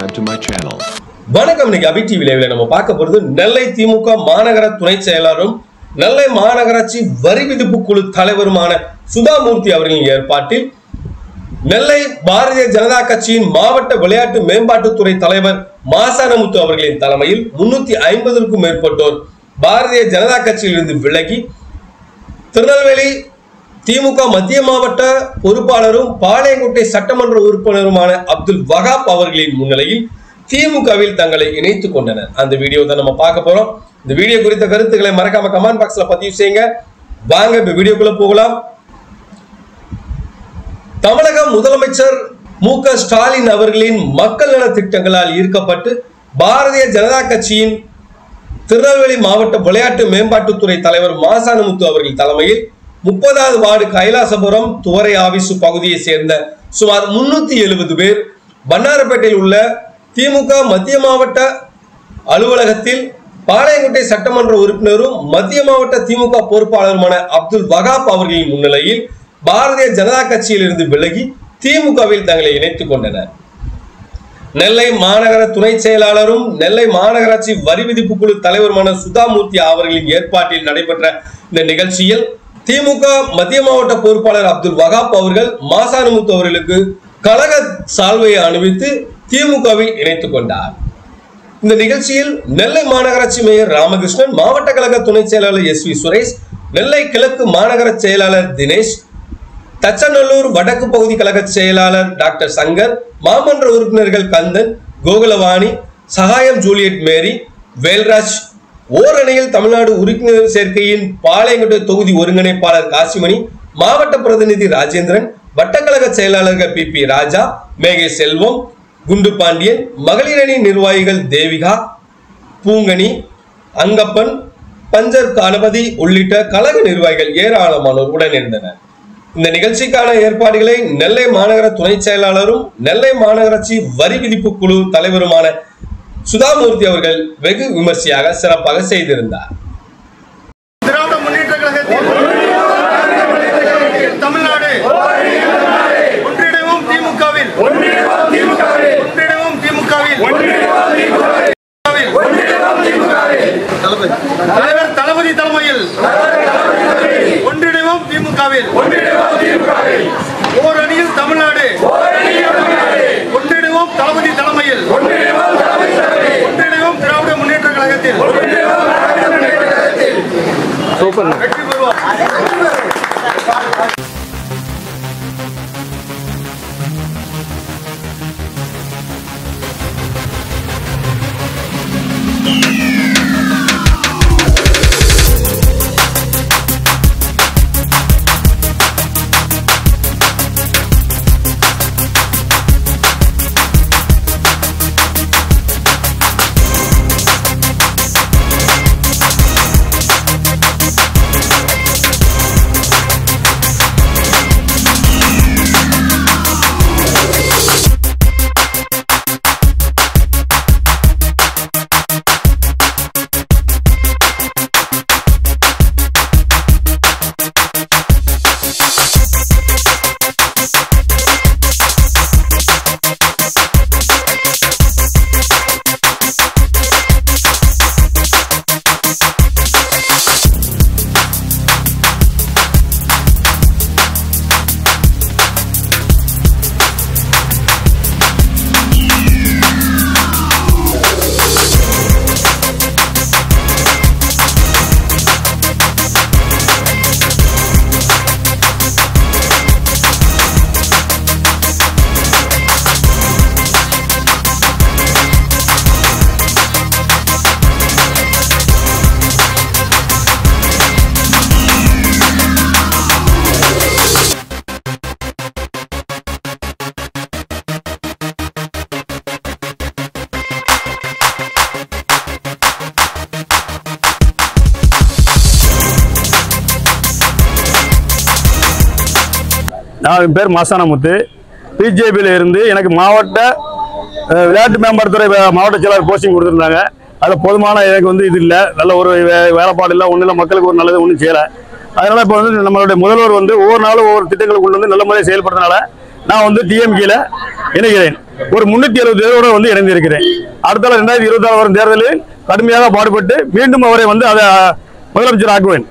subscribe to my channel. வணக்கம். இன்னைக்கு அபி டிவில நம்ம பார்க்க போறது நெல்லை திமுக மாநகர துணை செயலாளரும் நெல்லை மாநகராட்சி வரி விதிப்பு குழு தலைவருமான சுதாமூர்த்தி அவர்களின் ஏற்பாட்டில் நெல்லை பாரதிய ஜனதா கட்சியின் மாவட்ட விளையாட்டு மேம்பாட்டுத்துறை தலைவர் மாசானமுத்து அவர்களின் தலைமையில் 350க்கும் மேற்பட்டோர் பாரதிய ஜனதா கட்சியிலிருந்து விலகி திருநெல்வேலி திமுக மத்திய மாவட்ட பொறுப்பாளரும் பாளையங்கோட்டை சட்டமன்ற உறுப்பினருமான அப்துல் வகாப் அவர்களின் முன்னிலையில் திமுகவில் தங்களை இணைத்துக் கொண்டனர். அந்த வீடியோ தான் நம்ம பார்க்க போறோம். இந்த வீடியோ குறித்த கருத்துக்களை மறக்காம கமெண்ட் பாக்ஸ்ல பதிவு செய்யுங்க. வாங்க இப்ப வீடியோக்குள்ள போகலாம். தமிழக முதலமைச்சர் மு.க. ஸ்டாலின் அவர்களின் மக்கள் நல திட்டங்களால் ஈர்க்கப்பட்டு பாரதிய ஜனதா கட்சியின் திருநெல்வேலி மாவட்ட விளையாட்டு மேம்பாட்டுத்துறை தலைவர் மாசானமுத்து அவர்கள் தலைமையில் 30வது வார்டு கைலாசபுரம் துவரை ஆபீசு பகுதியை சேர்ந்த சுமார் 370 பேர் பன்னாரப்பேட்டையில் உள்ள திமுக மத்திய மாவட்ட அலுவலகத்தில் பாளையங்கோட்டை சட்டமன்ற உறுப்பினரும் மத்திய மாவட்ட திமுக பொறுப்பாளருமான அப்துல் வகாப் அவர்களின் முன்னிலையில் பாரதிய ஜனதா கட்சியில் இருந்து விலகி திமுகவில் தங்களை இணைத்துக் கொண்டனர். நெல்லை மாநகர துணை செயலாளரும் நெல்லை மாநகராட்சி வரி விதிப்பு குழு தலைவருமான சுதாமூர்த்தி அவர்களின் ஏற்பாட்டில் நடைபெற்ற இந்த நிகழ்ச்சியில் திமுக மத்திய மாவட்ட பொறுப்பாளர் அப்துல் வகாப் அவர்கள் மாசானமுத்து அவர்களுக்கு கழக சால்வையை அணிவித்து திமுகவில் இணைத்துக் கொண்டார். இந்த நிகழ்ச்சியில் நெல்லை மாநகராட்சி மேயர் ராமகிருஷ்ணன், மாவட்ட கழக துணை செயலாளர் எஸ்.வி. சுரேஷ், நெல்லை கிழக்கு மாநகர செயலாளர் தினேஷ், தச்சநல்லூர் வடக்கு பகுதி கழக செயலாளர் டாக்டர் சங்கர், மாமன்ற உறுப்பினர்கள் கந்தன், கோகுலவாணி, சகாயம் ஜூலியட் மேரி, வேல்ராஜ், ஓரணியில் தமிழ்நாடு உறுப்பினர் சேர்க்கையின் பாளையங்கோட்டை தொகுதி ஒருங்கிணைப்பாளர் காசிமணி, மாவட்ட பிரதிநிதி ராஜேந்திரன், வட்டக்கழக செயலாளர்கள் பி ராஜா, மேகே செல்வம், குண்டு பாண்டியன், மகளிரணி நிர்வாகிகள் தேவிகா, பூங்கனி, அங்கப்பன், பஞ்சர் கணபதி உள்ளிட்ட கழக நிர்வாகிகள் ஏராளமானோர் உடனிருந்தனர். இந்த நிகழ்ச்சிக்கான ஏற்பாடுகளை நெல்லை மாநகர துணை செயலாளரும் நெல்லை மாநகராட்சி வரி விதிப்பு குழு தலைவருமான சுதாமூர்த்தி அவர்கள் வெகு விமர்சையாக சிறப்பாக செய்திருந்தார். திராவிட முன்னேற்ற கழகத்தில் தமிழ்நாடு ஒன்றிணைவோம் திமுகவில் தலைவர் தளபதி தலைமையில் ஒன்றிணைவோம் திமுகவில் ஓர் அணியில் தமிழ்நாடு ஒன்றிணைவோம் தளபதி தலைமையில் ஒன்றிணைவோம் திராவிட முன்னேற்ற கழகத்தில் வெற்றி பெறுவோம். நான் பேர் மாசானமுத்து. பிஜேபியில் இருந்து எனக்கு மாவட்ட விளையாட்டு மேம்பாட்டுத்துறை மாவட்ட செயலாளர் போஸ்டிங் கொடுத்துருந்தாங்க. அதில் போதுமான எனக்கு இது இல்லை, நல்ல ஒரு வேலைப்பாடு இல்லை, ஒன்றும் இல்லை, மக்களுக்கு ஒரு நல்லது ஒன்றும் செய்யலை. அதனால் இப்போ நம்மளுடைய முதல்வர் ஒவ்வொரு நாளும் ஒவ்வொரு திட்டங்களை கொண்டு நல்ல முறையை செயல்படுறதுனால நான் வந்து டிஎம்கேல இணைகிறேன். ஒரு 370 பேரோட வந்து இணைந்திருக்கிறேன். அடுத்த 2026 வரும் தேர்தலில் கடுமையாக பாடுபட்டு மீண்டும் அவரை வந்து அதை முதலமைச்சர் ஆக்குவேன்.